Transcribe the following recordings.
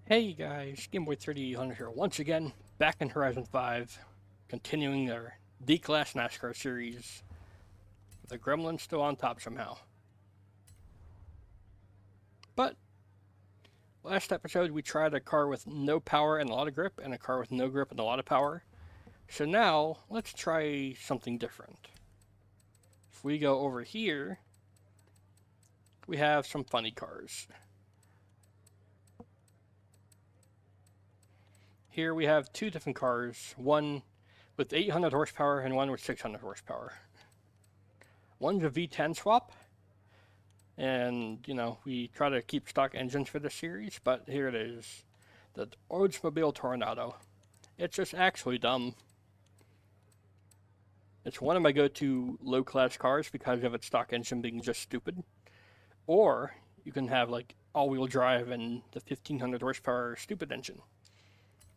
Hey guys, GameBoy3800 here once again, back in Horizon 5, continuing our D-Class Nascar series, with the Gremlin still on top somehow. But, last episode we tried a car with no power and a lot of grip, and a car with no grip and a lot of power. So now, let's try something different. If we go over here, we have some funny cars. Here we have two different cars, one with 800 horsepower and one with 600 horsepower. One's a V10 swap, and, you know, we try to keep stock engines for this series, but here it is, the Oldsmobile Tornado. It's just actually dumb. It's one of my go-to low-class cars because of its stock engine being just stupid. Or you can have, like, all-wheel drive and the 1500 horsepower stupid engine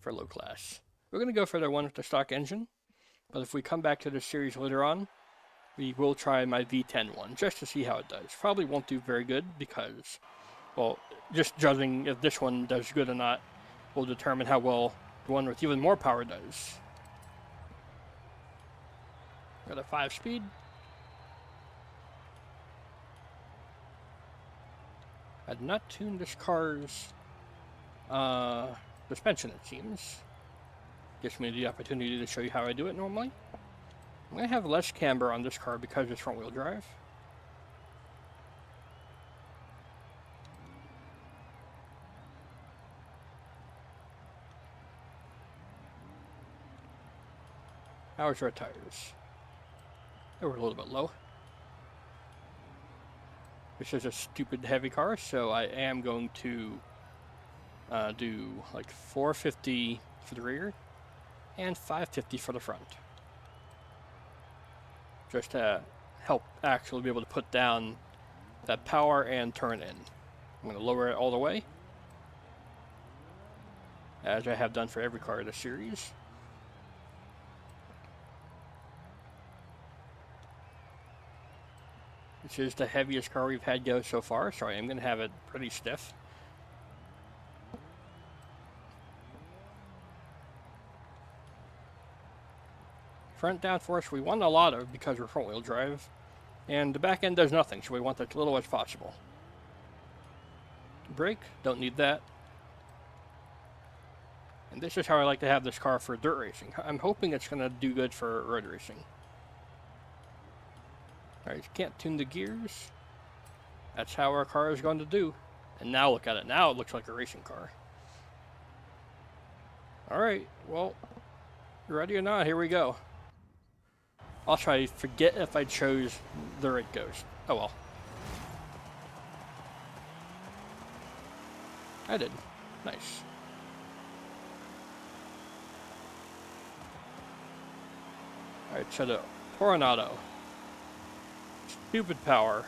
for low class. We're going to go for the one with the stock engine, but if we come back to this series later on, we will try my V10 one just to see how it does. Probably won't do very good because, well, just judging if this one does good or not will determine how well the one with even more power does. Got a 5-speed. I did not tune this car's suspension, it seems. Gives me the opportunity to show you how I do it normally. I'm going to have less camber on this car because it's front-wheel drive. How's our tires? They were a little bit low. This is a stupid heavy car, so I am going to do like 450 for the rear and 550 for the front. Just to help actually be able to put down that power and turn in. I'm going to lower it all the way, as I have done for every car in the series. This is the heaviest car we've had go so far, so I am going to have it pretty stiff. Front downforce we want a lot of because we're front wheel drive, and the back end does nothing, so we want that as little as possible. Brake, don't need that. And this is how I like to have this car for dirt racing. I'm hoping it's going to do good for road racing. Alright, can't tune the gears. That's how our car is going to do. And now look at it. Now it looks like a racing car. Alright, well, you ready or not? Here we go. Also, I forget if I chose the right ghost. Oh well. I did. Nice. Alright, so the Tornado. Stupid power.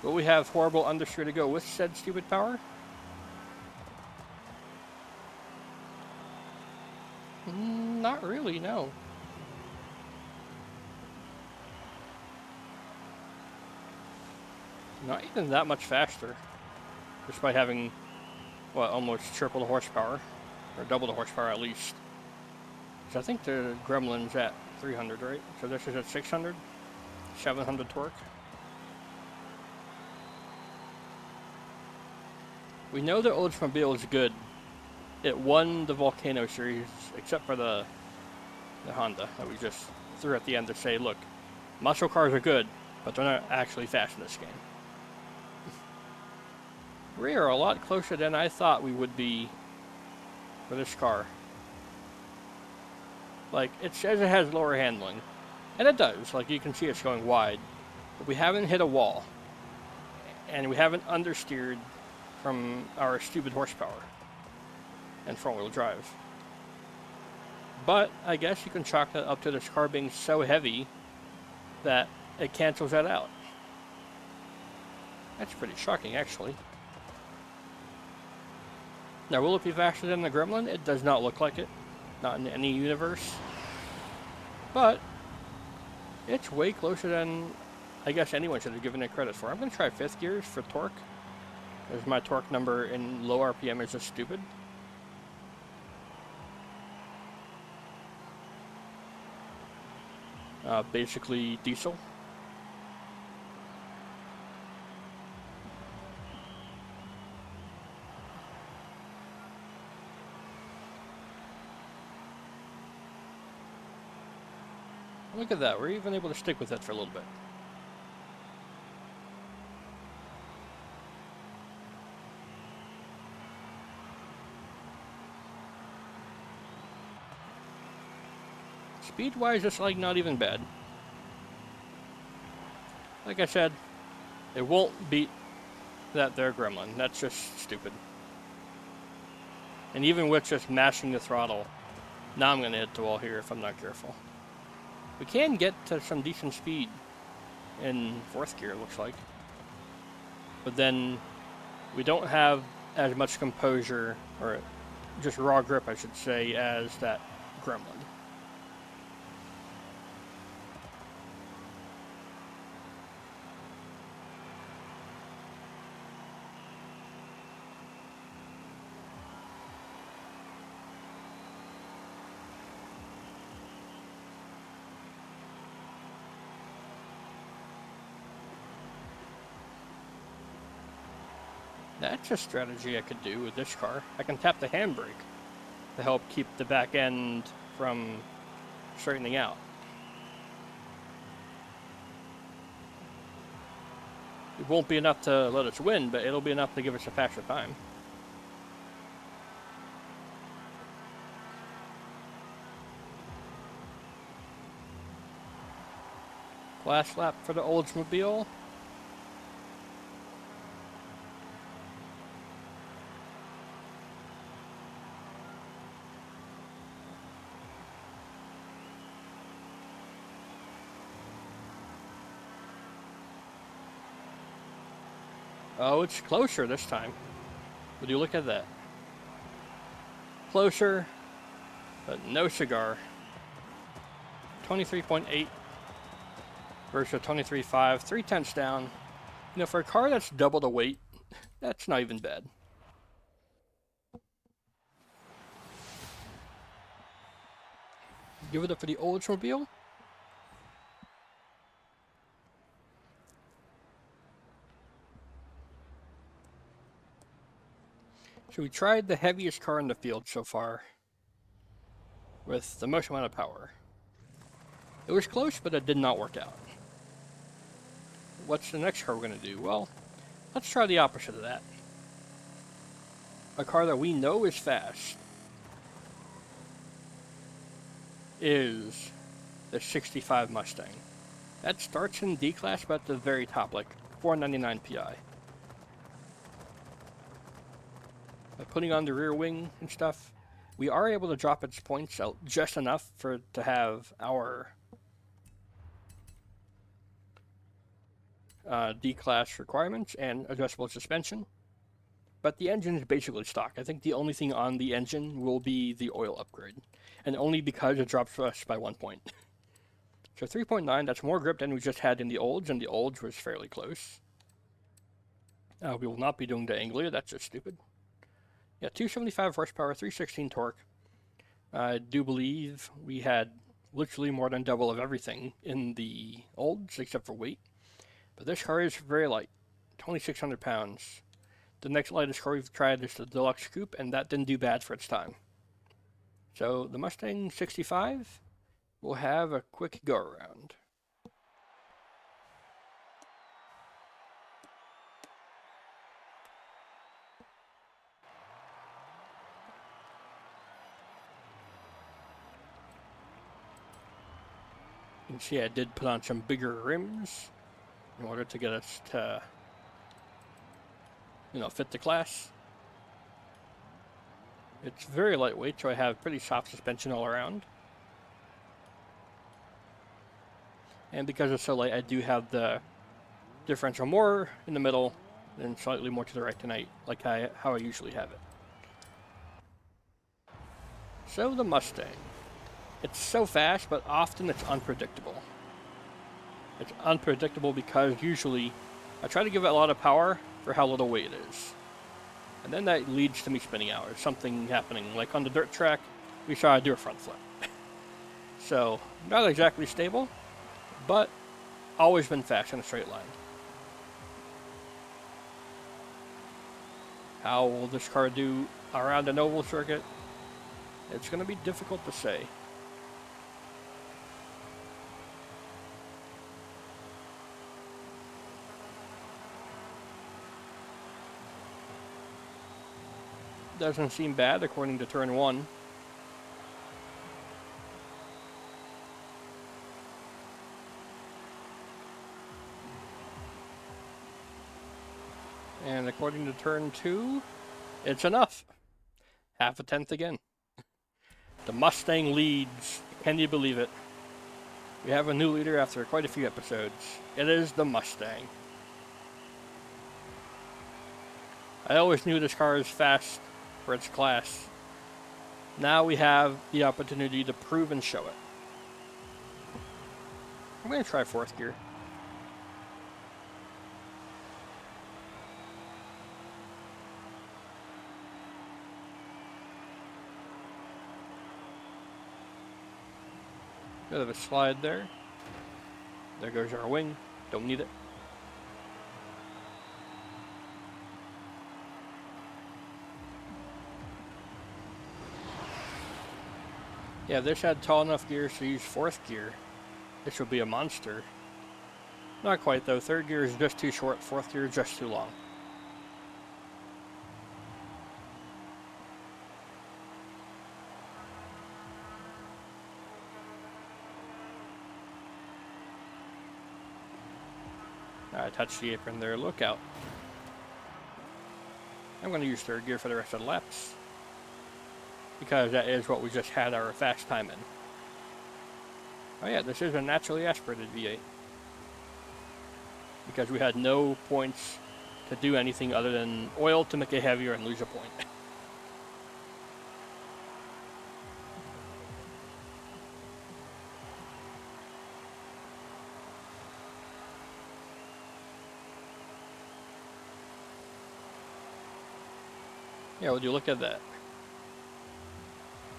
Will we have horrible understeer to go with said stupid power? Not really, no. Not even that much faster. Just by having, what, almost triple the horsepower. Or double the horsepower at least. So I think the Gremlin's at 300, right? So this is at 600? 700 torque. We know the Oldsmobile is good. It won the Volcano series, except for the Honda that we just threw at the end to say, look, muscle cars are good, but they're not actually fast in this game. We are a lot closer than I thought we would be for this car. Like, it says it has lower handling. And it does, like you can see it's going wide. But we haven't hit a wall. And we haven't understeered from our stupid horsepower and front-wheel drive. But I guess you can chalk that up to this car being so heavy that it cancels that out. That's pretty shocking, actually. Now, will it be faster than the Gremlin? It does not look like it. Not in any universe. But it's way closer than I guess anyone should have given it credit for. I'm going to try 5th gears for torque. Because my torque number in low RPM is just stupid. Basically diesel. Look at that, we're even able to stick with it for a little bit. Speed-wise, it's like not even bad. Like I said, it won't beat that there Gremlin. That's just stupid. And even with just mashing the throttle, now I'm gonna hit the wall here if I'm not careful. We can get to some decent speed in fourth gear, it looks like. But then we don't have as much composure, or just raw grip, I should say, as that Gremlin. That's a strategy I could do with this car. I can tap the handbrake to help keep the back end from straightening out. It won't be enough to let us win, but it'll be enough to give us a faster time. Last lap for the Oldsmobile. Oh, it's closer this time. Would you look at that? Closer, but no cigar. 23.8 versus 23.5, 0.3 down. You know, for a car that's double the weight, that's not even bad. Give it up for the Oldsmobile. So we tried the heaviest car in the field so far with the most amount of power. It was close, but it did not work out. What's the next car we're going to do? Well, let's try the opposite of that. A car that we know is fast is the 65 Mustang. That starts in D-Class, but at the very top, like 499 PI. By putting on the rear wing and stuff, we are able to drop its points out just enough for it to have our D-Class requirements and adjustable suspension. But the engine is basically stock. I think the only thing on the engine will be the oil upgrade, and only because it drops us by 1 point. So 3.9, that's more grip than we just had in the Olds, and the Olds was fairly close. We will not be doing the Anglia, that's just stupid. Yeah, 275 horsepower, 316 torque. I do believe we had literally more than double of everything in the Olds, except for weight. But this car is very light, 2,600 pounds. The next lightest car we've tried is the Deluxe Coupe, and that didn't do bad for its time. So the Mustang 65 will have a quick go-around. You can see I did put on some bigger rims in order to get us to, fit the class. It's very lightweight, so I have pretty soft suspension all around. And because it's so light, I do have the differential more in the middle and slightly more to the right tonight, like how I usually have it. So the Mustang. It's so fast, but often it's unpredictable. It's unpredictable because usually I try to give it a lot of power for how little weight it is. And then that leads to me spinning out, or something happening. Like on the dirt track, we try to do a front flip. So, not exactly stable, but always been fast in a straight line. How will this car do around an oval circuit? It's going to be difficult to say. Doesn't seem bad according to turn 1. And according to turn 2, it's enough. Half a tenth again. The Mustang leads. Can you believe it? We have a new leader after quite a few episodes. It is the Mustang. I always knew this car is fast for its class. Now we have the opportunity to prove and show it. I'm going to try 4th gear. Bit of a slide there. There goes our wing. Don't need it. Yeah, if this had tall enough gears to use 4th gear, this would be a monster. Not quite though. 3rd gear is just too short. 4th gear is just too long. I touched the apron there. Look out. I'm going to use 3rd gear for the rest of the laps, because that is what we just had our fast time in. Oh yeah, this is a naturally aspirated V8, because we had no points to do anything other than oil to make it heavier and lose a point. Yeah, would you look at that?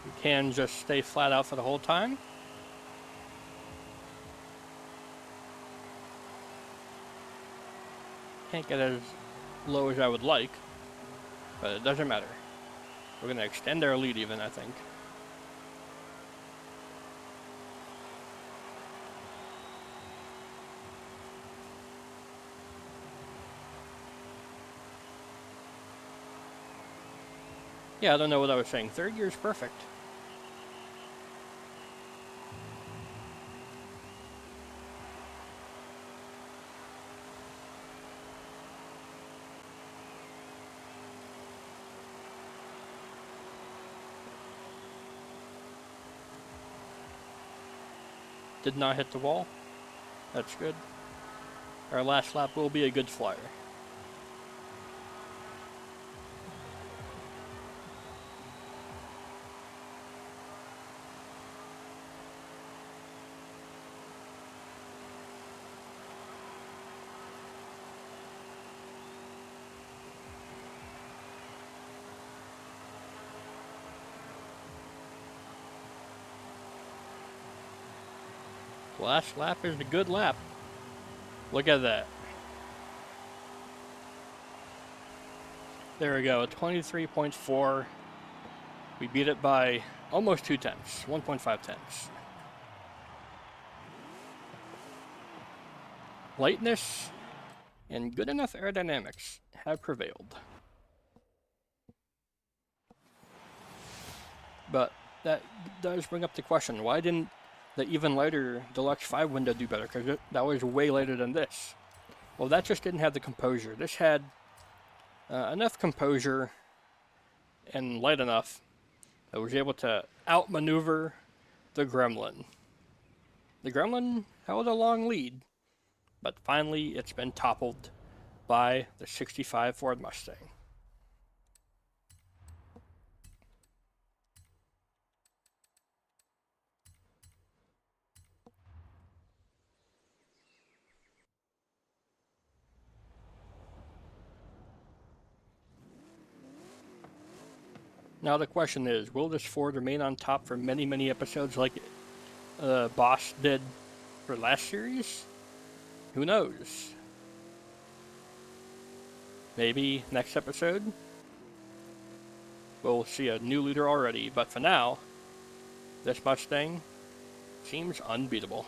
You can just stay flat out for the whole time. Can't get as low as I would like, but it doesn't matter. We're going to extend our lead even, I think. Yeah, I don't know what I was saying. 3rd gear is perfect. Did not hit the wall. That's good. Our last lap will be a good flyer. Last lap is a good lap. Look at that. There we go, 23.4. We beat it by almost 2 tenths, 1.5 tenths. Lightness and good enough aerodynamics have prevailed. But that does bring up the question, why didn't the even lighter Deluxe 5 window do better? Because that was way lighter than this. Well, that just didn't have the composure. This had enough composure and light enough that was able to outmaneuver the Gremlin. The Gremlin held a long lead, but finally it's been toppled by the 65 Ford Mustang. Now the question is, will this Ford remain on top for many, many episodes like Boss did for last series? Who knows? Maybe next episode we'll see a new leader already, but for now, this Mustang seems unbeatable.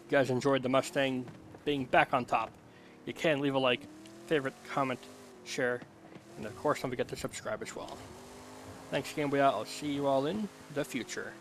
If you guys enjoyed the Mustang being back on top, you can leave a like, favorite, comment, share, and of course don't forget to subscribe as well. Thanks, Game Boy. I'll see you all in the future.